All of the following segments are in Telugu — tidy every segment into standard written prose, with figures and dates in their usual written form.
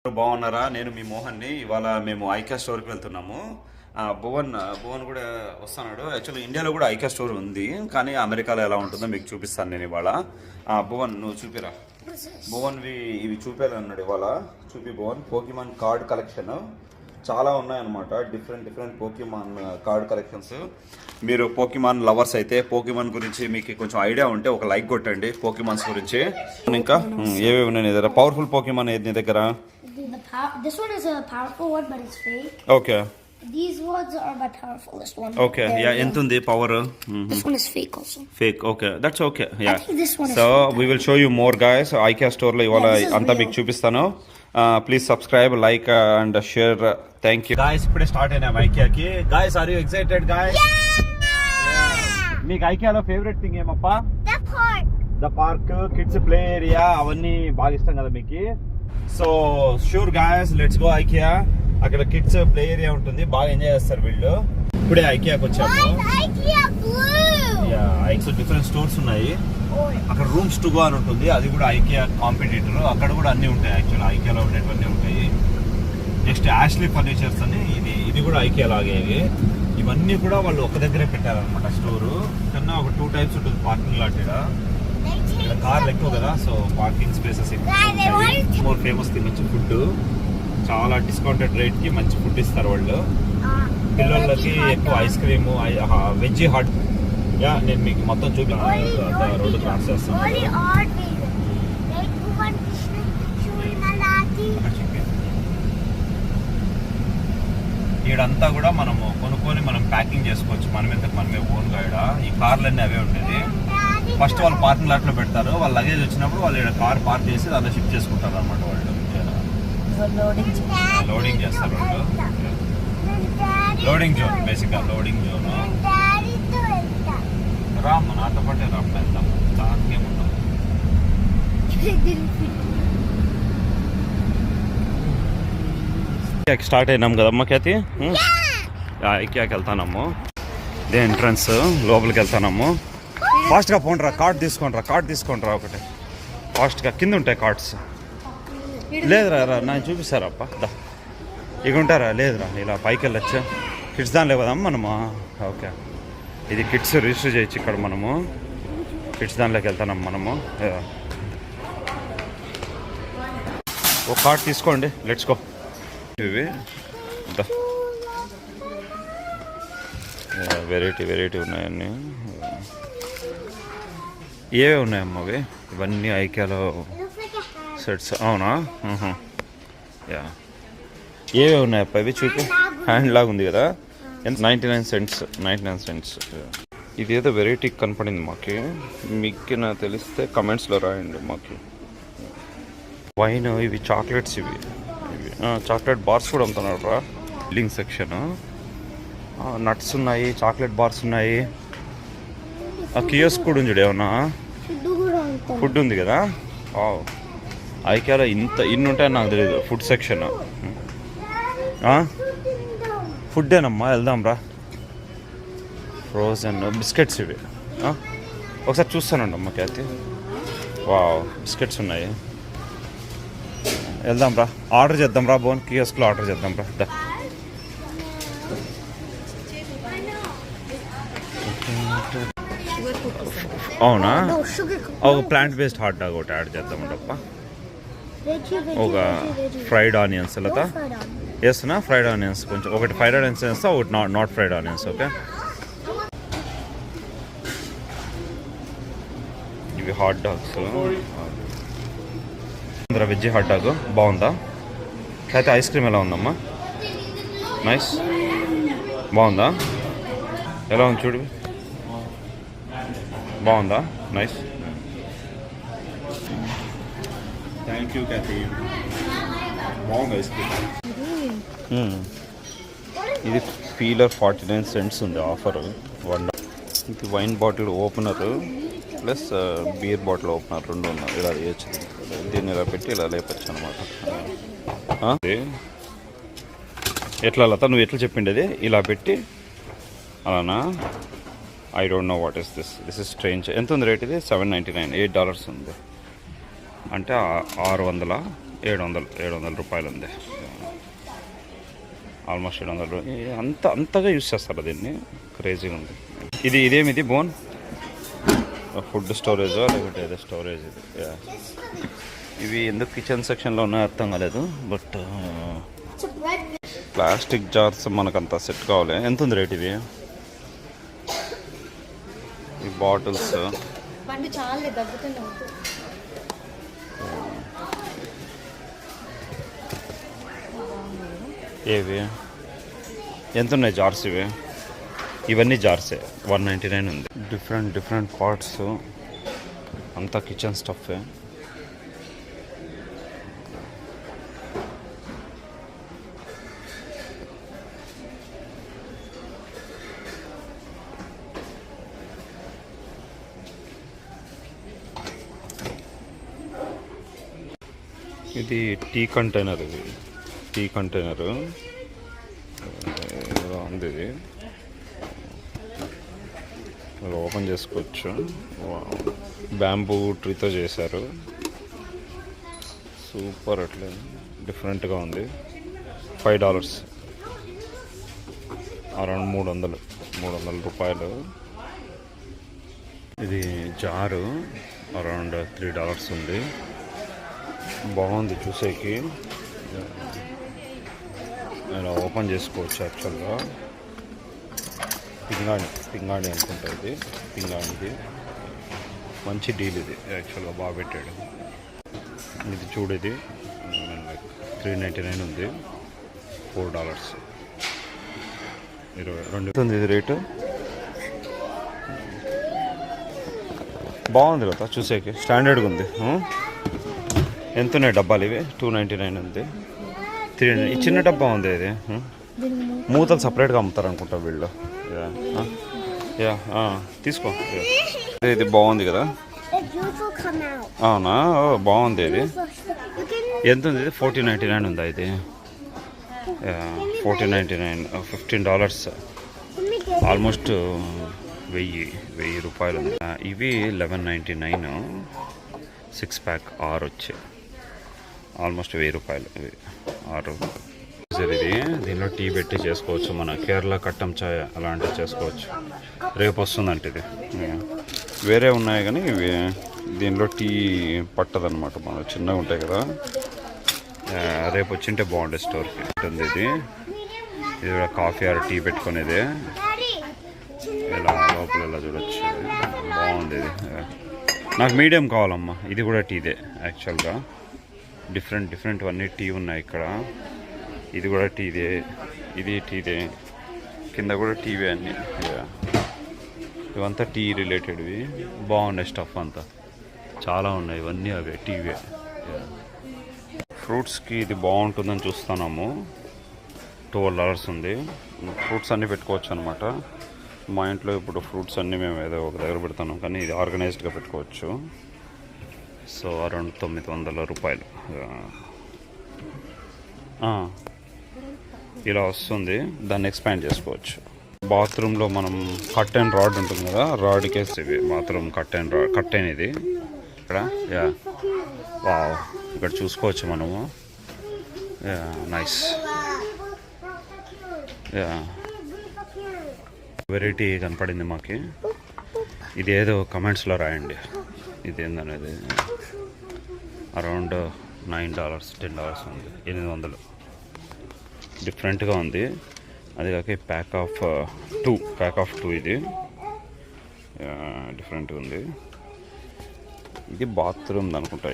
బాగున్నారా? నేను మీ మోహన్ని. ఇవాళ మేము ఐకా స్టోర్కి వెళ్తున్నాము. భువన్ కూడా వస్తున్నాడు. యాక్చువల్లీ ఇండియాలో కూడా ఐకా స్టోర్ ఉంది, కానీ అమెరికాలో ఎలా ఉంటుందో మీకు చూపిస్తాను నేను ఇవాళ. భువన్ నువ్వు చూపిరా. భువన్వి ఇవి చూపేయాలన్నాడు ఇవాళ. చూపి భువన్. పోకీమాన్ కార్డ్ కలెక్షన్ చాలా ఉన్నాయన్నమాట. Different Pokemon card collections. మీరు పోకీమాన్ లవర్స్ అయితే, పోకీమాన్ గురించి మీకు కొంచెం ఐడియా ఉంటే ఒక లైక్ కొట్టండి పోకీమాన్స్ గురించి. ఇంకా ఏవేవి ఉన్నాయి నీ దగ్గర? పవర్ఫుల్ పోకీమాన్ ఏది నీ దగ్గర? This one is a powerful one, but it's fake. Okay. These ones are my powerfulest one. Okay. Yeah, ఎంత ఉంది power? This one is fake also. Fake. Okay. That's okay. Yeah. I think this one is So fake. we will show you more guys. IKEA store లో ఇవాళ అంతా మీకు చూపిస్తాను. Please subscribe, like and share. Thank you. Guys, ఇప్పుడే స్టార్ట్ అయినాం ఐకియాకి. Guys, are you excited guys? Yeah! మీకు ఐకియాలో ఫేవరెట్ థింగ్ ఏమప్పా? The park. The park, kids play area, అవన్నీ బాగా ఇష్టం కదా మీకు. So sure guys, let's go IKEA. అక్కడ కిడ్స్ ప్లే ఏరియా ఉంటుంది, బాగా ఎంజాయ్ చేస్తారు వీళ్ళు. ఇప్పుడే ఐకియాకి వచ్చాము. డిఫరెంట్ స్టోర్స్ ఉన్నాయి. అక్కడ రూమ్స్ టు గో అని ఉంటుంది, అది కూడా ఐకియా కాంపిటీటర్. అక్కడ కూడా అన్ని ఉంటాయి. యాక్చువల్ ఐకియాలో ఉండేటివన్నీ ఉంటాయి. నెక్స్ట్ యాష్లీ ఫర్నిచర్స్ అని, ఇది కూడా ఐకియా లాగే. ఇవన్నీ కూడా వాళ్ళు ఒక దగ్గరే పెట్టారనమాట స్టోరు. కన్నా ఒక 2 టైప్స్ ఉంటుంది పార్కింగ్ లాట్. ఇక్కడ కార్లు ఎక్కువ కదా, సో పార్కింగ్ స్పేసెస్ ఎక్కువ. మోర్ ఫేమస్ థింగ్ వచ్చి ఫుడ్. చాలా డిస్కౌంటెడ్ రేట్ కి మంచి ఫుడ్ ఇస్తారు వాళ్ళు. పిల్లలకి ఎక్కువ ice cream, veg hot. Yeah, నేను మీకు మొత్తం చూపిస్తాను. రోడ్డు క్రాస్ చేస్తాను. ఈడంతా కూడా మనము కొనుక్కొని మనం ప్యాకింగ్ చేసుకోవచ్చు. మనమే ఓన్గా. ఈ కార్లన్నీ అవే ఉండేది. ఫస్ట్ వాళ్ళు పార్కింగ్ లాట్ లో పెడతారు. వాళ్ళ లగేజ్ వచ్చినప్పుడు వాళ్ళు ఇక్కడ కార్ పార్క్ చేసి దాంట్లో షిఫ్ట్ చేసుకుంటారు అనమాట. వాళ్ళు లోడింగ్ చేస్తారు. వాళ్ళు లోడింగ్ జోన్, బేసిక్ గా లోడింగ్ జోన్. రామ్, నాతో పాటే రామ్, వెళ్తాం. దానికేముంటాం. స్టార్ట్ అయినాం కదమ్మా ఖ్యాతి. ఐకియాకి వెళ్తానమ్ము. ఇదే ఎంట్రన్స్, లోపలికి వెళ్తానమ్ము. ఫాస్ట్గా పోండిరా, కార్డ్ తీసుకోండి రా ఒకటి. ఫాస్ట్గా కింద ఉంటాయి కార్డ్స్. లేదురా నేను చూపిస్తారప్ప. ఇక ఉంటారా? లేదురా, ఇలా పైకి వెళ్ళొచ్చా? కిడ్స్ దానిలో కదమ్మా మనము. ఓకే, ఇది కిడ్స్ రిజిస్టర్ చేయొచ్చు ఇక్కడ మనము. కిడ్స్ దానిలోకి వెళ్తాం మనము. ఒక కార్డ్ తీసుకోండి, లెట్స్ గో. ఇవి వెరైటీ ఉన్నాయన్నీ. ఏవే ఉన్నాయమ్మా అవి? ఇవన్నీ ఐకియాలో సెట్స్. అవునా? యా, ఏవే ఉన్నాయప్ప ఇవి? చూపి. హ్యాండ్ లాగా ఉంది కదా. ఎంత? 99 సెంట్స్. ఇదేదో వెరైటీ కనపడింది మాకి. మీకు నా తెలిస్తే కమెంట్స్లో రాయండి మాకి. వైన్, ఇవి చాక్లెట్స్. ఇవి చాక్లెట్ బార్స్ కూడా అమ్ముతున్నారు రా. Billing section. నట్స్ ఉన్నాయి, చాక్లెట్ బార్స్ ఉన్నాయి. కియోస్క్ కూడా ఉంది. ఏమన్నా ఫుడ్ ఉంది కదా. ఐకియాలో ఇన్ని ఉంటాయని నాకు తెలియదు. Food section. ఫుడ్డేనమ్మా, వెళ్దాం రా. ఫ్రోజన్ బిస్కెట్స్ ఇవి. ఒకసారి చూస్తానండి అమ్మ ఖ్యాతి. వావ్, బిస్కెట్స్ ఉన్నాయి. వెళ్దాం రా, ఆర్డర్ చేద్దాం రా. బోన్ కియోస్క్లో ఆర్డర్ చేద్దాం రా. అవునా? ఒక ప్లాంట్ బేస్డ్ హాట్ డాగ్ ఒకటి యాడ్ చేద్దామంటప్ప. ఒక ఫ్రైడ్ ఆనియన్స్ లేదా వేస్తున్నా. ఫ్రైడ్ ఆనియన్స్ కొంచెం, ఒకటి ఫ్రైడ్ ఆనియన్స్ వేస్తా, ఒకటి నాట్ ఫ్రైడ్ ఆనియన్స్. ఓకే, ఇవి hot dogs. Veg hot dog బాగుందా? అయితే ఐస్ క్రీమ్ ఎలా ఉందమ్మా? నైస్, బాగుందా? ఎలా ఉంది చూడు. బాగుందా? Nice, thank you Khyati. బాగుంది ఐస్ క్రీమ్. ఇది పీలర్ 49 సెంట్స్ ఉంది ఆఫర్. ఇది wine bottle opener plus beer bottle opener 2 ఉన్నాయి. ఇలా వేయచ్చు. దీన్ని ఇలా పెట్టి ఇలా లేపచ్చు అనమాట. ఎట్లా లత, నువ్వు ఎట్లా చెప్పిండేది? ఇలా పెట్టి అలానా? I don't know what is this. This is strange. ఎంత ఉంది రేట్ ఇది? $7.99, $8 ఉంది. అంటే 600 700 రూపాయలు ఉంది. ఆల్మోస్ట్ 700. అంతగా యూస్ చేస్తారు దీన్ని, క్రేజీగా ఉంది. ఇదేమిది బోన్ ఫుడ్ స్టోరేజో లేకపోతే ఏదో స్టోరేజ్ ఇది. ఇవి ఎందుకు కిచెన్ సెక్షన్లో ఉన్నాయో అర్థం కాలేదు. బట్ ప్లాస్టిక్ జార్స్ మనకంత సెట్ కావాలి. ఎంత ఉంది రేట్ ఇవి? ఈ బాటిల్స్ ఏవి ఎంత ఉన్నాయి జార్స్? ఇవన్నీ జార్సే. 199 ఉంది. డిఫరెంట్ పార్ట్స్, అంతా కిచెన్ స్టఫే. ఇది టీ కంటైనర్. ఉంది. ఇది ఓపెన్ చేసుకోవచ్చు. బ్యాంబూ ట్రీతో చేశారు. సూపర్. అట్లా డిఫరెంట్గా ఉంది. $5, అరౌండ్ 300 రూపాయలు. ఇది జారు అరౌండ్ $3 ఉంది. బాగుంది చూసేకి. నేను ఓపెన్ చేసుకోవచ్చు. యాక్చువల్గా పింగాణి అనుకుంటా. ఇది పింగాణిది మంచి డీల్. ఇది యాక్చువల్గా బాగా పెట్టాడు. ఇది చూడు, ఇది $399 ఉంది. $4. 22 ఉంది ఇది రేటు. బాగుంది కదా చూసేకి, స్టాండర్డ్గా ఉంది. ఎంత ఉన్నాయి డబ్బాలు ఇవి? $299 ఉంది. 300. ఈ చిన్న డబ్బా ఉంది. ఇది మూతలు సపరేట్గా అమ్ముతారు అనుకుంటా వీళ్ళు. తీసుకో. ఇది బాగుంది కదా. అవునా? బాగుంది. ఇది ఎంత ఉంది? ఇది $14.99 ఉందా? ఇది $14.99, $15. ఆల్మోస్ట్ 1000 రూపాయలు ఉంది. ఇవి $11.99. 6 ప్యాక్ 6 వచ్చి ఆల్మోస్ట్ 1000 రూపాయలు. ఇవి 6. ఇది దీనిలో టీ పెట్టి చేసుకోవచ్చు. మన కేరళ కట్టం చాయ్ అలాంటివి చేసుకోవచ్చు. రేపు వస్తుందంటే ఇది. వేరే ఉన్నాయి కానీ ఇవి దీనిలో టీ పట్టదనమాట. మన చిన్నగా ఉంటాయి కదా. రేపు వచ్చింటే బాగుండే స్టోర్కి ఉంటుంది. ఇది కూడా కాఫీ ఆర్ టీ పెట్టుకునేది. ఇలా లోపల ఇలా చూడొచ్చు. బాగుంది. ఇది నాకు మీడియం కావాలమ్మా. ఇది కూడా టీదే యాక్చువల్గా. డిఫరెంట్ అన్నీ టీ ఉన్నాయి ఇక్కడ. ఇది కూడా టీదే, ఇది టీదే, కింద కూడా టీవీ అన్నీ. ఇవంతా టీ రిలేటెడ్వి. బాగున్నాయి స్టఫ్ అంతా, చాలా ఉన్నాయి. ఇవన్నీ అవే టీవీ. ఫ్రూట్స్కి ఇది బాగుంటుందని చూస్తున్నాము. $12 ఉంది. ఫ్రూట్స్ అన్నీ పెట్టుకోవచ్చు అనమాట. మా ఇంట్లో ఇప్పుడు ఫ్రూట్స్ అన్నీ మేము ఏదో ఒక దగ్గర పెడతాను, కానీ ఇది ఆర్గనైజ్డ్గా పెట్టుకోవచ్చు. సో అరౌండ్ $900 రూపాయలు. ఇలా వస్తుంది. దాన్ని ఎక్స్పాండ్ చేసుకోవచ్చు. బాత్రూంలో మనం కట్టెన్ రాడ్ ఉంటుంది కదా, రాడ్కేసి ఇవి బాత్రూమ్ కట్టెన్ ఇది ఇక్కడ. వావ్, ఇక్కడ చూసుకోవచ్చు మనము. నైస్. వెరైటీ కనపడింది మాకి. ఇది ఏదో కమెంట్స్లో రాయండి ఇది ఏందనేది. అరౌండ్ $9, $10 ఉంది. 800. డిఫరెంట్గా ఉంది. అది కాక ప్యాక్ ఆఫ్ 2 ఇది డిఫరెంట్గా ఉంది. ఇది బాత్రూమ్ అనుకుంటా.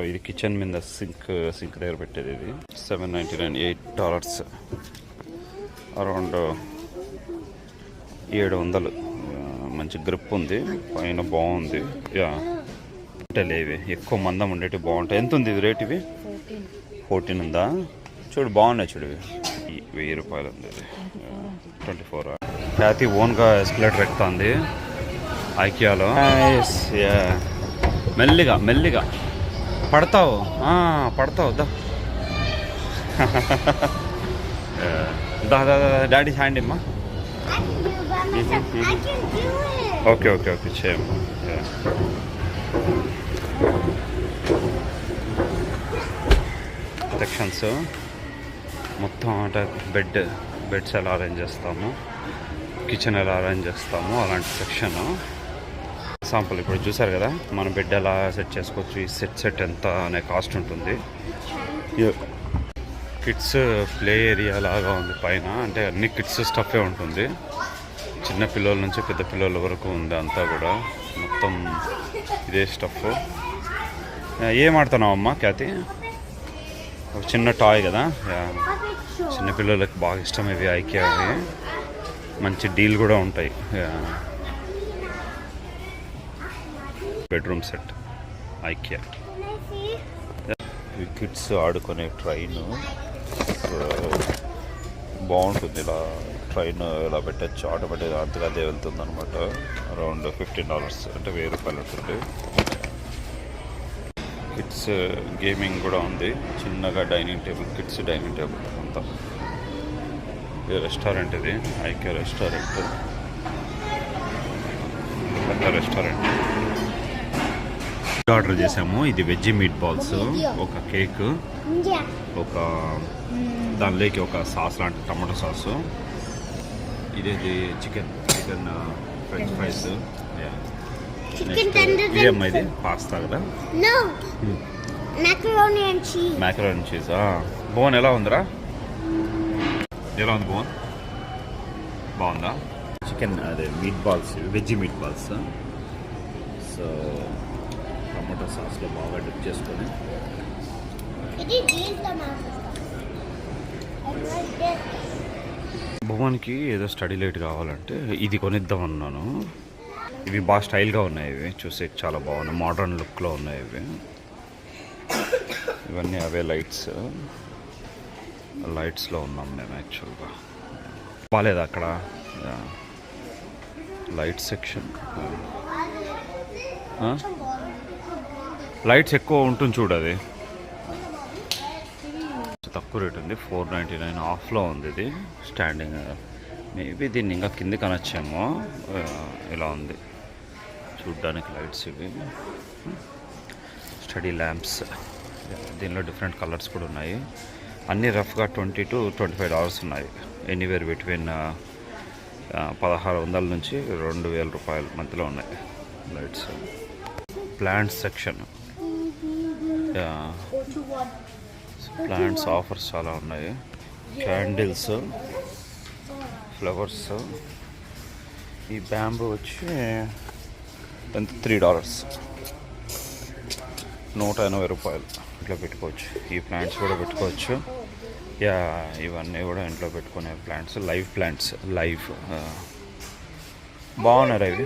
ఇది కిచెన్ మీద సింక్ దగ్గర పెట్టేది. ఇది $7.99, $8. అరౌండ్ 700. మంచి గ్రిప్ ఉంది, పైన బాగుంది. లేవి ఎక్కువ మందం ఉండేవి బాగుంటాయి. ఎంత ఉంది ఇది రేట్? ఇవి 14 ఉందా? చూడు బాగున్నాయి. చూడు ఇవి 1000 రూపాయలు ఉంది. ఇది 24. ఖ్యాతి ఓన్గా ఎస్కలేటర్ ఎక్కుతుంది ఐకియాలో. మెల్లిగా పడతావు దా డాడీ హ్యాండ్ ఇమ్మా. ఓకే చేయమ్మా. సెక్షన్స్ మొత్తం అంటే బెడ్స్ ఎలా అరేంజ్ చేస్తాము, కిచెన్ ఎలా అరేంజ్ చేస్తాము అలాంటి సెక్షన్. ఎగ్జాంపుల్ ఇప్పుడు చూసారు కదా మన బెడ్ ఎలా సెట్ చేసుకోవచ్చు, ఈ సెట్ ఎంత అనే కాస్ట్ ఉంటుంది. కిడ్స్ ప్లే ఏరియా లాగా ఉంది పైన, అంటే అన్ని కిడ్స్ స్టఫే ఉంటుంది. చిన్న పిల్లల నుంచి పెద్ద పిల్లల వరకు ఉంది అంతా కూడా, మొత్తం ఇదే స్టఫ్. ఏం ఆడుతున్నావు అమ్మా ఖ్యాతి? ఒక చిన్న టాయ్ కదా, చిన్నపిల్లలకి బాగా ఇష్టం ఇవి. ఐకియా అవి మంచి డీల్ కూడా ఉంటాయి. Bedroom set IKEA. కిడ్స్ ఆడుకునే ట్రైన్ బాగుంటుంది. ఇలా ట్రైన్ ఇలా పెట్టచ్చు, ఆటోమేటిక్గా అంతగా అదే వెళ్తుంది అనమాట. అరౌండ్ $15 అంటే ₹1000 ఉంటుంది. కిడ్స్ గేమింగ్ కూడా ఉంది, చిన్నగా dining table, kids dining table అంతా. ఇది రెస్టారెంట్, ఇది ఐకియా రెస్టారెంట్, పెద్ద రెస్టారెంట్. ఆర్డర్ చేసాము. ఇది వెజ్ మీట్ బాల్స్, ఒక కేక్, ఒక దానిలోకి ఒక సాస్ లాంటి టమాటో సాసు. ఇదేది చికెన్ ఫ్రెంచ్ ఫ్రైస్. ఇదేమ్మా ఇది పాస్తా కదా, మ్యాకరోనీ చీజ్. బోన్ ఎలా ఉందిరా? ఎలా ఉంది బోన్? బాగుందా? చికెన్ అదే meat balls, veg meat balls. So tomato సాస్లో బాగా డిప్ చేసుకొని భువన్కి ఏదో స్టడీ లైట్ కావాలంటే ఇది కొనిద్దాం అన్నాను. ఇవి బాగా స్టైల్గా ఉన్నాయి, ఇవి చూసే చాలా బాగున్నాయి, మోడర్న్ లుక్లో ఉన్నాయి ఇవి. ఇవన్నీ అవే లైట్స్లో ఉన్నాం మేము యాక్చువల్గా. బాగాలేదా అక్కడ లైట్ సెక్షన్? లైట్స్ ఎక్కువ ఉంటుంది చూడు, అది తక్కువ రేట్ ఉంది. $499 ఆఫ్లో ఉంది ఇది. స్టాండింగ్ మేబీ దీన్ని ఇంకా కిందికి అనొచ్చేమో. ఇలా ఉంది చూడ్డానికి లైట్స్ ఇవి. స్టడీ ల్యాంప్స్, దీనిలో డిఫరెంట్ కలర్స్ కూడా ఉన్నాయి. అన్నీ రఫ్గా $20 to $25 ఉన్నాయి. ఎనీవేర్ బిట్వీన్ 1600 నుంచి $2000 మధ్యలో ఉన్నాయి lights. Plants section, plants offers చాలా ఉన్నాయి. Candles, flowers. ఈ బ్యాంబూ వచ్చి ఎంత? $3, $180 ఇట్లా పెట్టుకోవచ్చు. ఈ ప్లాంట్స్ కూడా పెట్టుకోవచ్చు. ఇవన్నీ కూడా ఇంట్లో పెట్టుకునే ప్లాంట్స్, లైవ్ ప్లాంట్స్, లైవ్ బాగున్నారు అవి.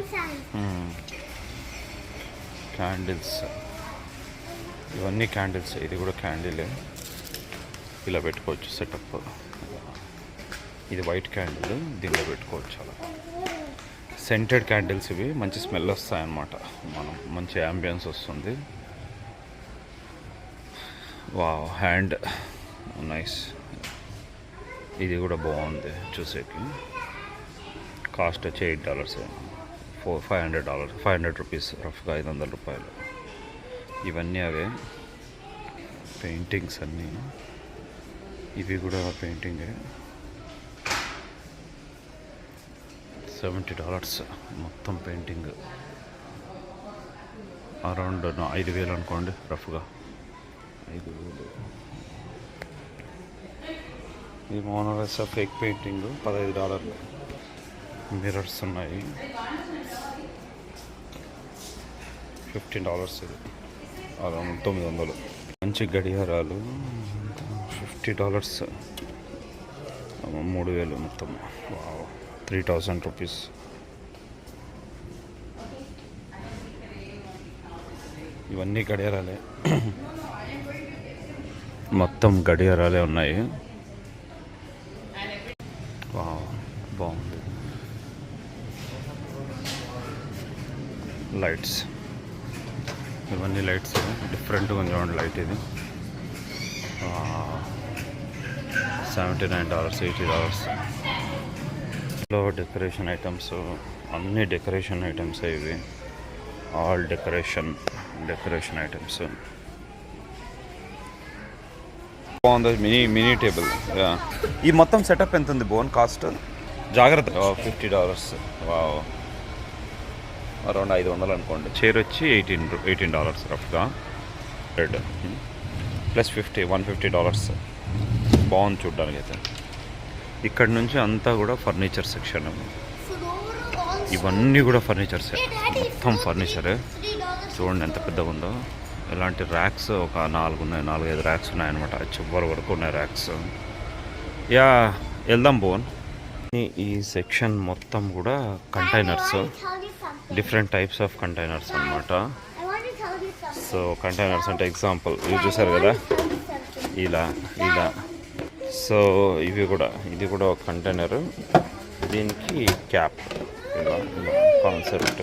క్యాండిల్స్, ఇవన్నీ క్యాండిల్స్. ఇది కూడా క్యాండిల్, ఇలా పెట్టుకోవచ్చు సెటప్. ఇది వైట్ క్యాండిల్, దీనిలో పెట్టుకోవచ్చు. అలా సెంటెడ్ క్యాండిల్స్ ఇవి, మంచి స్మెల్ వస్తాయన్నమాట. మనం మంచి యాంబియన్స్ వస్తుంది. Wow, hand nice. ఇది కూడా బాగుంది చూసేకి. కాస్ట్ వచ్చి $8, $500 రఫ్గా $500. ఇవన్నీ అవే పెయింటింగ్స్ అన్నీ. ఇవి కూడా పెయింటింగే. $70 మొత్తం పెయింటింగ్. అరౌండ్ 5000 అనుకోండి రఫ్గా. 5000. ఇది మోనాలిసా ఫేక్ పెయింటింగ్, $15. మిర్రర్స్ ఉన్నాయి, $15 ఇది. అరౌండ్ 900. మంచి గడియారాలు $50, 3000 మొత్తం. 3000 రూపీస్. ఇవన్నీ గడియారాలే, మొత్తం గడియారాలే ఉన్నాయి. బాగుంది. లైట్స్, ఇవన్నీ లైట్స్ డిఫరెంట్గా ఉంది లైట్. ఇది $79, $80. లో డెకరేషన్ ఐటమ్స్, అన్ని డెకరేషన్ ఐటమ్స్ ఇవి. All decoration items. బాగుంది మినీ టేబుల్. ఈ మొత్తం సెటప్ ఎంత ఉంది బోన్ కాస్ట్? జాగ్రత్త. $50. వావ్, అరౌండ్ 500 అనుకోండి. చైర్ వచ్చి $18 రఫ్గా. Red plus $150. బాగుంది చూడ్డానికి అయితే. ఇక్కడ నుంచి అంతా కూడా ఫర్నిచర్ సెక్షన్. ఇవన్నీ కూడా ఫర్నిచర్స్, మొత్తం ఫర్నిచరే. చూడండి ఎంత పెద్దగా ఉందో. ఇలాంటి ర్యాక్స్ ఒక 4-5 ర్యాక్స్ ఉన్నాయన్నమాట. చివరి వరకు ఉన్నాయి ర్యాక్స్. యా, వెళ్దాం బోన్. ఈ సెక్షన్ మొత్తం కూడా containers, different types of containers అన్నమాట. సో కంటైనర్స్ అంటే ఎగ్జాంపుల్ ఇవి చూసారు కదా, ఇలా. సో ఇది కూడా ఒక కంటైనర్. దీనికి క్యాప్, ఇలా కాన్సెప్ట్.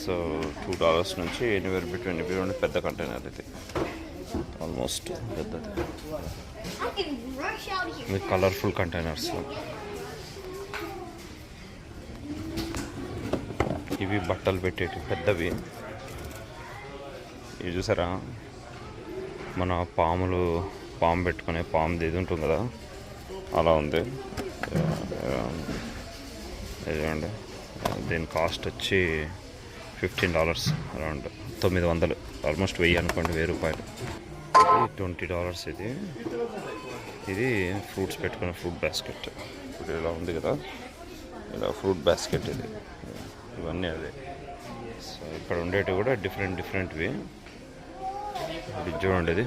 సో $2 నుంచి ఎనీవేర్ బిట్వీన్. ఇవి రెండు పెద్ద కంటైనర్. ఇది ఆల్మోస్ట్ పెద్దది. ఇది కలర్ఫుల్ కంటైనర్స్. ఇవి బట్టలు పెట్టేటి పెద్దవి. ఇవి చూసారా, మన పాము పెట్టుకునే పాముది ఇది ఉంటుంది కదా, అలా ఉంది. ఇదండి, దీని కాస్ట్ వచ్చి $15, అరౌండ్ 900, ఆల్మోస్ట్ 1000 అనుకోండి, $1000. $20 ఇది ఫ్రూట్స్ పెట్టుకునే ఫ్రూట్ బాస్కెట్. ఇప్పుడు ఇలా ఉంది కదా, ఇలా ఫ్రూట్ బాస్కెట్ ఇది. ఇవన్నీ అదే. సో ఇక్కడ ఉండేటివి కూడా డిఫరెంట్వి. ఇది చూడండి,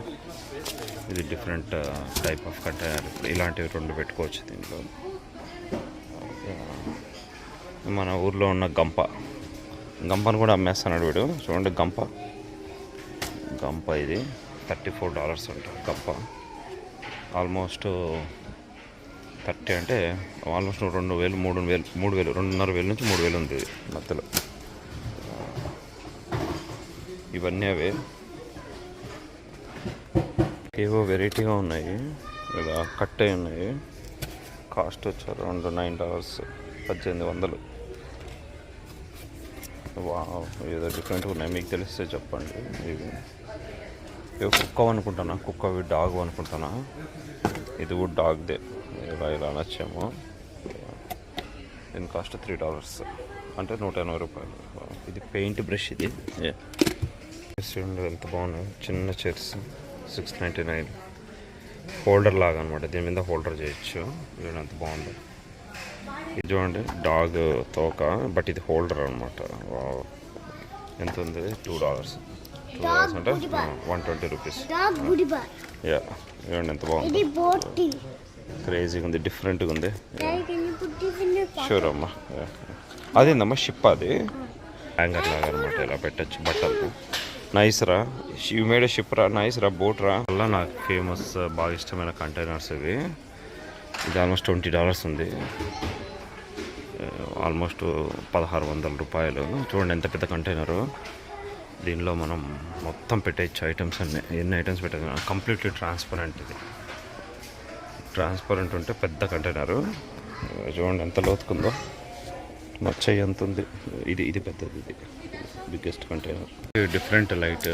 ఇది డిఫరెంట్ టైప్ ఆఫ్ కంటైనర్. ఇలాంటివి 2 పెట్టుకోవచ్చు దీంట్లో. మన ఊర్లో ఉన్న గంపను కూడా అమ్మేస్తున్నాడు వీడు. చూడండి, గంప ఇది $34 అంట గంప. ఆల్మోస్ట్ 30 అంటే ఆల్మోస్ట్ 2000, 3000, 2,500 నుంచి 3,000 ఉంది ఇది మధ్యలో. ఇవన్నీ అవే, ఏవో వెరైటీగా ఉన్నాయి. ఇలా కట్ అయి ఉన్నాయి. కాస్ట్ వచ్చి అరౌండ్ $9, 1800. ఏదో డిఫరెంట్గా ఉన్నాయి. మీకు తెలిస్తే చెప్పండి. ఇవి కుక్క అనుకుంటున్నా, కుక్కవి డాగ్ అనుకుంటున్నా. ఇది కూడా డాగ్దే. ఇలా నచ్చాము. దీని కాస్ట్ $3, అంటే $180. ఇది పెయింట్ బ్రష్. ఇది ఎంత బాగున్నాయి. చిన్న చైర్స్, $699. హోల్డర్ లాగా అనమాట. దీని మీద హోల్డర్ చేయొచ్చు. ఇది ఎంత బాగుంది. ఇది చూడండి, డాగ్ తోక, బట్ ఇది హోల్డర్ అనమాట. ఎంత ఉంది? $2 అంటే $120. యా, చూడండి ఎంత బాగుంది. క్రేజీగా ఉంది, డిఫరెంట్గా ఉంది. షూర్ అమ్మా. అదేందమ్మా, షిప్. అది హ్యాంగర్ లాగా అనమాట. ఇలా పెట్టచ్చు బట్టలు. నైస్ రా, యూ మేడ్ షిప్ రా. నైస్ రా, బోట్ రా. అలా నాకు ఫేమస్, బాగా ఇష్టమైన కంటైనర్స్ ఇవి. ఇది ఆల్మోస్ట్ $20 ఉంది. ఆల్మోస్ట్ $1,600. చూడండి ఎంత పెద్ద కంటైనరు. దీనిలో మనం మొత్తం పెట్టేయచ్చు ఐటమ్స్ అన్నీ. ఎన్ని ఐటమ్స్ పెట్టాలి. Completely transparent. ఇది ట్రాన్స్పరెంట్ ఉంటే పెద్ద కంటైనరు. చూడండి ఎంత లోతుకుందో, మచ్చ ఎంత ఉంది. ఇది పెద్దది, ఇది బిగ్గెస్ట్ కంటైనర్. Different light.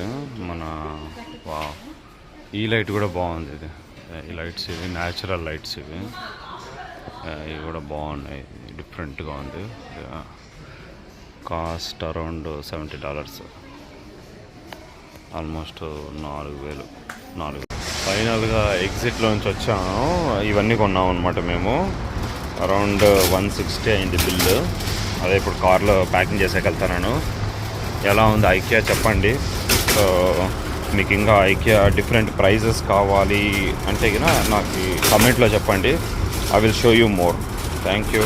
ఈ లైట్ కూడా బాగుంది. ఇది ఈ లైట్స్ ఇవి న్యాచురల్ లైట్స్ ఇవి కూడా బాగున్నాయి. డిఫరెంట్గా ఉంది. Cost around $70, almost 4,000. ఫైనల్గా ఎగ్జిట్లోంచి వచ్చాము. ఇవన్నీ కొన్నాము అనమాట మేము. అరౌండ్ 160 అయింది బిల్లు. అదే ఇప్పుడు కార్లో ప్యాకింగ్ చేసేకెళ్తాను. ఎలా ఉంది ఐకియా చెప్పండి. సో మీకు ఇంకా ఐకియా డిఫరెంట్ ప్రైజెస్ కావాలి అంటే కనుక నాకు కమెంట్లో చెప్పండి. I will show you more. Thank you.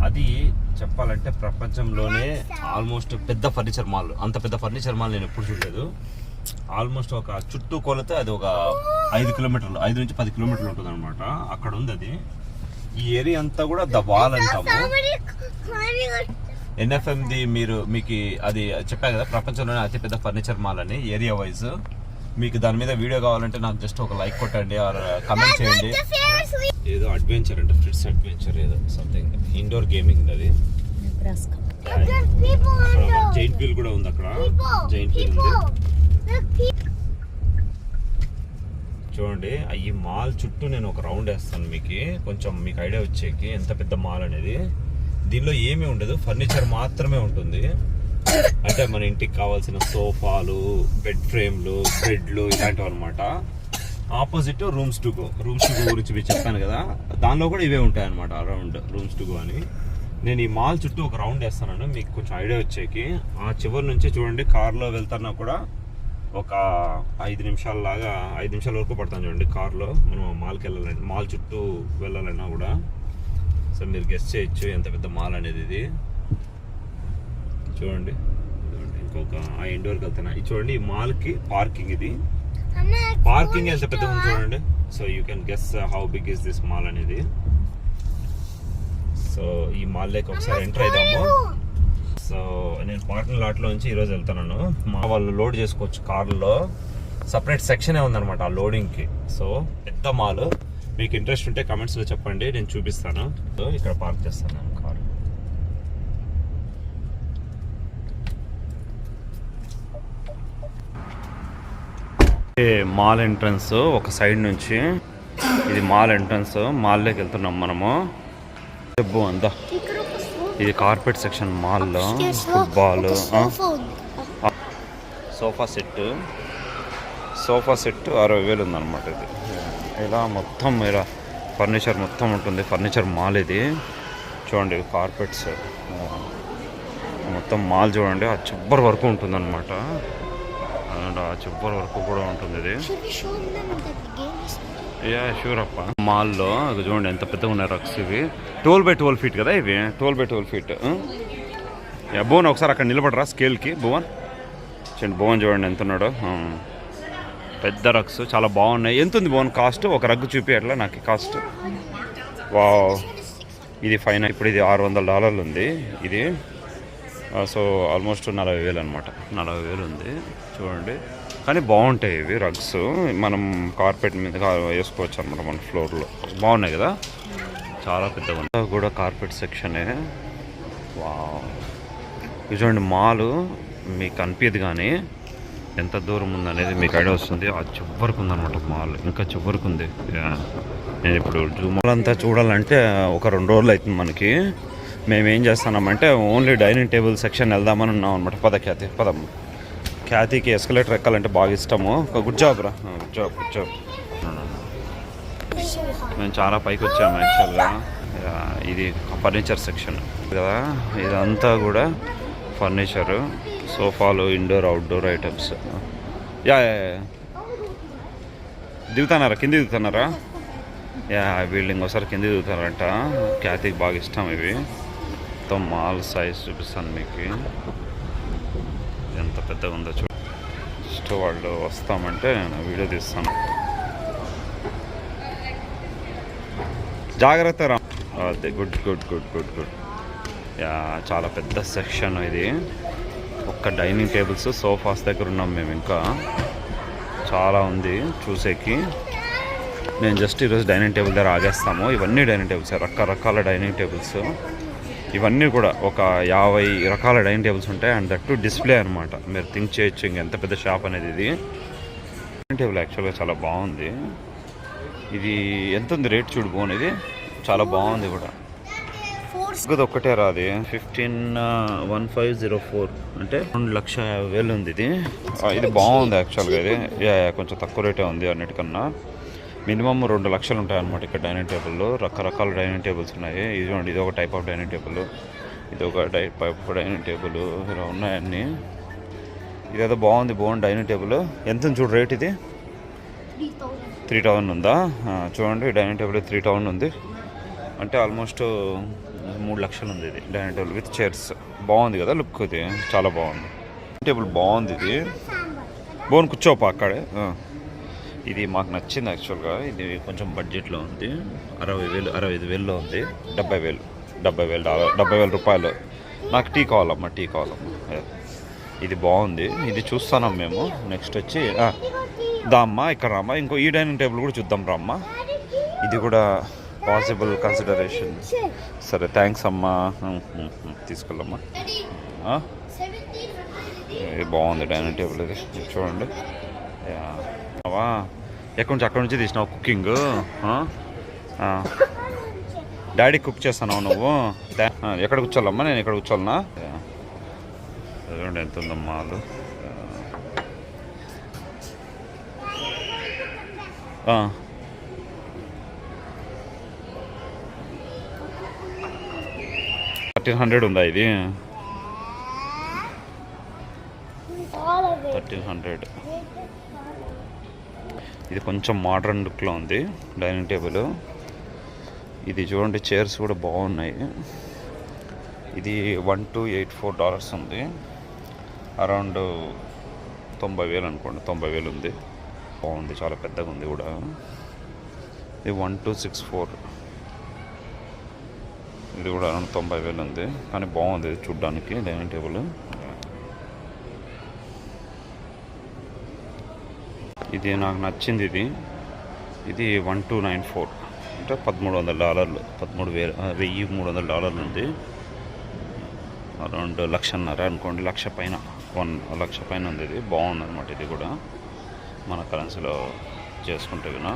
అది చెప్పాలంటే ప్రపంచంలోనే ఆల్మోస్ట్ పెద్ద ఫర్నిచర్ మాల్. అంత పెద్ద ఫర్నిచర్ మాల్ నేను ఎప్పుడు చూడలేదు. ఆల్మోస్ట్ ఒక చుట్టూ కొలితే అది ఒక 5 కిలోమీటర్లు, 5 నుంచి 10 కిలోమీటర్లు ఉంటుంది అనమాట. అక్కడ ఉంది అది. ఈ ఏరియా అంతా కూడా ద వాల్ అంటాము. NFMది మీకు అది చెప్పా కదా, ప్రపంచంలోనే అతిపెద్ద ఫర్నిచర్ మాల్ అని ఏరియా వైజ్. మీకు దాని మీద వీడియో కావాలంటే నాకు జస్ట్ ఒక లైక్ కొట్టండి ఆర్ కమెంట్ చేయండి. ఏదో అడ్వెంచర్ అంటే ఫ్రిట్స్ అడ్వెంచర్ ఏదో సంథింగ్ ఇండోర్ గేమింగ్ అది. జైంట్ వీల్ కూడా ఉంది అక్కడ. జైంట్ వీల్ ఉంది. చూడండి ఈ మాల్ చుట్టూ నేను ఒక రౌండ్ వేస్తాను మీకు, కొంచెం మీకు ఐడియా వచ్చేకి ఎంత పెద్ద మాల్ అనేది. దీనిలో ఏమీ ఉండదు, ఫర్నిచర్ మాత్రమే ఉంటుంది. అంటే మన ఇంటికి కావాల్సిన సోఫాలు, బెడ్ ఫ్రేమ్లు, బెడ్లు ఇలాంటివి అనమాట. ఆపోజిట్ రూమ్స్ టు గో గురించి మీరు చెప్పాను కదా, దానిలో కూడా ఇవే ఉంటాయి అనమాట. అరౌండ్ రూమ్స్ టు గో అని. నేను ఈ మాల్ చుట్టూ ఒక రౌండ్ వేస్తాను మీకు కొంచెం ఐడియా వచ్చేకి. ఆ చివరి నుంచి చూడండి, కార్లో వెళ్తున్నా కూడా ఒక 5 నిమిషాల వరకు పడుతుంది చూడండి కార్లో మనం మాల్కి వెళ్ళాలంటే, మాల్ చుట్టూ వెళ్ళాలన్నా కూడా. సో మీరు గెస్ట్ చేయొచ్చు ఎంత పెద్ద మాల్ అనేది ఇది. చూడండి ఇంకొక ఆ ఎండ్ వరకు వెళ్తున్నా. ఇది చూడండి, ఈ మాల్కి పార్కింగ్, ఇది పార్కింగ్ ఎంత పెద్దగా ఉంది చూడండి. So you can guess how big is this mall అనేది. సో ఈ మాల్ లేక ఒకసారి ఎంటర్ అయిదాము. సో నేను పార్కింగ్ లాట్ లో నుంచి ఈరోజు వెళ్తున్నాను. మా వాళ్ళు లోడ్ చేసుకోవచ్చు కార్లో, సపరేట్ సెక్షనే ఉందన్నమాట ఆ లోడింగ్ కి. సో పెద్ద మాల్, మీకు ఇంట్రెస్ట్ ఉంటే కమెంట్స్ లో చెప్పండి, నేను చూపిస్తాను. సో ఇక్కడ పార్క్ చేస్తాను నేను కార్. మాల్ ఎంట్రన్స్ ఒక సైడ్ నుంచి, ఇది మాల్ ఎంట్రన్స్. మాల్లోకి వెళ్తున్నాం మనము. అంతా ఇది కార్పెట్ సెక్షన్ మాల్లో. ఫుట్బాల్, సోఫా సెట్ 60,000 ఉందన్నమాట. ఇది ఇలా మొత్తం ఇలా ఫర్నిచర్ మొత్తం ఉంటుంది. ఫర్నిచర్ మాల్ ఇది. చూడండి కార్పెట్స్ మొత్తం మాల్ చూడండి, ఆ చివరి వరకు ఉంటుంది అనమాట. అండ్ ఆ చివరి వరకు కూడా ఉంటుంది ఇది. షూర్ అప్ప. మాల్లో చూడండి ఎంత పెద్దగా ఉన్నాయి రక్స్. ఇవి 12x12 ఫీట్ కదా, ఇవి 12x12 ఫీట్. భువన్ ఒకసారి అక్కడ నిలబడరా స్కేల్కి. భువన్ చూడండి ఎంత ఉన్నాడు. పెద్ద రక్స్ చాలా బాగున్నాయి. ఎంత ఉంది భువన్ కాస్ట్? ఒక రగ్గు చూపి అట్లా నాకు కాస్ట్. వావ్, ఇది ఫైన్. ఇప్పుడు ఇది $600 ఉంది ఇది. సో ఆల్మోస్ట్ 40,000 అనమాట. 40,000 ఉంది చూడండి. కానీ బాగుంటాయి ఇవి రగ్స్, మనం కార్పెట్ మీద వేసుకోవచ్చు అనమాట మన ఫ్లోర్లో. బాగున్నాయి కదా, చాలా పెద్దగా కూడా కార్పెట్ సెక్షనే. వావ్, ఇది చూడండి మాల్ మీకు అనిపించదు కానీ ఎంత దూరం ఉందనేది మీకు ఐడియా వస్తుంది. ఆ చివరికి ఉందన్నమాట మాల్, ఇంకా చివరికి ఉంది. నేను ఇప్పుడు మాల్ అంతా చూడాలంటే ఒక 2 రోజులు అవుతుంది మనకి. మేము ఏం చేస్తున్నామంటే ఓన్లీ డైనింగ్ టేబుల్ సెక్షన్ వెళ్దామని ఉన్నాం అనమాట. పదమ్మ ఖ్యాతికి ఎస్కలేటర్ ఎక్కాలంటే బాగా ఇష్టము. గుడ్ జాబ్ రా, గుడ్ జాబ్. మేము చాలా పైకి వచ్చాము యాక్చువల్గా. ఇది ఫర్నిచర్ సెక్షన్ కదా, ఇదంతా కూడా ఫర్నిచరు, సోఫాలు, ఇండోర్ అవుట్డోర్ ఐటమ్స్. దిగుతున్నారా, కింద దిగుతున్నారా? బిల్డింగ్ ఒకసారి కింద దిగుతారంట. ఖ్యాతికి బాగా ఇష్టం ఇవి. మొత్తం మాల్ సైజ్ చూపిస్తాను మీకు, ఎంత పెద్దగా ఉందో చూ. జస్ట్ వాళ్ళు వస్తామంటే నేను వీడియో తీస్తాను. జాగ్రత్త రా. అదే గుడ్. చాలా పెద్ద సెక్షన్ ఇది. ఒక్క డైనింగ్ టేబుల్స్, సోఫాస్ దగ్గర ఉన్నాం మేము. ఇంకా చాలా ఉంది చూసేకి. నేను జస్ట్ ఈరోజు డైనింగ్ టేబుల్ దగ్గర ఆగేస్తాము. ఇవన్నీ డైనింగ్ టేబుల్స్, రకరకాల డైనింగ్ టేబుల్స్. ఇవన్నీ కూడా ఒక 50 రకాల డైనింగ్ టేబుల్స్ ఉంటాయి. అండ్ దట్టు డిస్ప్లే అనమాట. మీరు థింక్ చేయొచ్చు ఇంకెంత పెద్ద షాప్ అనేది ఇది. డైనింగ్ టేబుల్ యాక్చువల్గా చాలా బాగుంది. ఇది ఎంత ఉంది రేట్ చూడు బోన్, ఇది చాలా బాగుంది కూడా. ఇది ఒక్కటే రాది, 15,1504 అంటే 2,50,000 ఉంది ఇది. ఇది బాగుంది యాక్చువల్గా. ఇది కొంచెం తక్కువ రేటే ఉంది అన్నిటికన్నా. మినిమం 2 లక్షలు ఉంటాయన్నమాట ఇక్కడ డైనింగ్ టేబుల్లో. రకరకాల డైనింగ్ టేబుల్స్ ఉన్నాయి. ఇది చూడండి, ఇది ఒక టైప్ ఆఫ్ డైనింగ్ టేబుల్, ఇది ఒక టైప్ ఆఫ్ డైనింగ్ టేబుల్. ఇలా ఉన్నాయన్నీ. ఇదేదో బాగుంది డైనింగ్ టేబుల్. ఎంత చూడు రేట్ ఇది? 3,000 ఉందా? చూడండి డైనింగ్ టేబుల్ 3,000 ఉంది అంటే ఆల్మోస్ట్ 3 లక్షలు ఉంది ఇది డైనింగ్ టేబుల్ విత్ చైర్స్. బాగుంది కదా లుక్, ఇది చాలా బాగుంది. టేబుల్ బాగుంది ఇది. బోన్ కూర్చోపా అక్కడే. ఇది మాకు నచ్చింది యాక్చువల్గా. ఇది కొంచెం బడ్జెట్లో ఉంది. 65,000లో ఉంది. 70,000 రూపాయలు. నాకు టీ కావాలమ్మా. ఇది బాగుంది. ఇది చూస్తున్నాం మేము. నెక్స్ట్ వచ్చి దామ్మా ఇక్కడ రామ్మా. ఇంకో ఈ డైనింగ్ టేబుల్ కూడా చూద్దాం రామ్మా. ఇది కూడా పాసిబుల్ కన్సిడరేషన్. సరే థ్యాంక్స్ అమ్మా, తీసుకెళ్ళమ్మా. ఇది బాగుంది డైనింగ్ టేబుల్. ఇది చూడండి. ఎక్కడి నుంచి అక్కడి నుంచి తీసినావు కుకింగ్? డాడీ కుక్ చేస్తున్నావు నువ్వు? ఎక్కడ కూర్చోాలమ్మా? నేను ఎక్కడ కూర్చోాలన్నా? చూడండి ఎంత ఉందమ్మా అది. $1,300 ఉందా ఇది? All of it. 1,300. ఇది కొంచెం మోడర్న్ లుక్లో ఉంది డైనింగ్ టేబుల్. ఇది చూడండి చైర్స్ కూడా బాగున్నాయి. ఇది $1,284 ఉంది. అరౌండ్ 90,000 అనుకోండి, 90,000 ఉంది. బాగుంది, చాలా పెద్దగా ఉంది కూడా. ఇది 1,264, ఇది కూడా అరౌండ్ 90,000 ఉంది. కానీ బాగుంది ఇది చూడ్డానికి డైనింగ్ టేబుల్. ఇది నాకు నచ్చింది. ఇది 1,294 అంటే $1,300, $1,300 ఉంది. అరౌండ్ 1,50,000 అనుకోండి, 1,00,000 పైన, 1,00,000 పైన ఉంది. ఇది బాగుంది అనమాట. ఇది కూడా మన కరెన్సీలో చేసుకుంటే వినా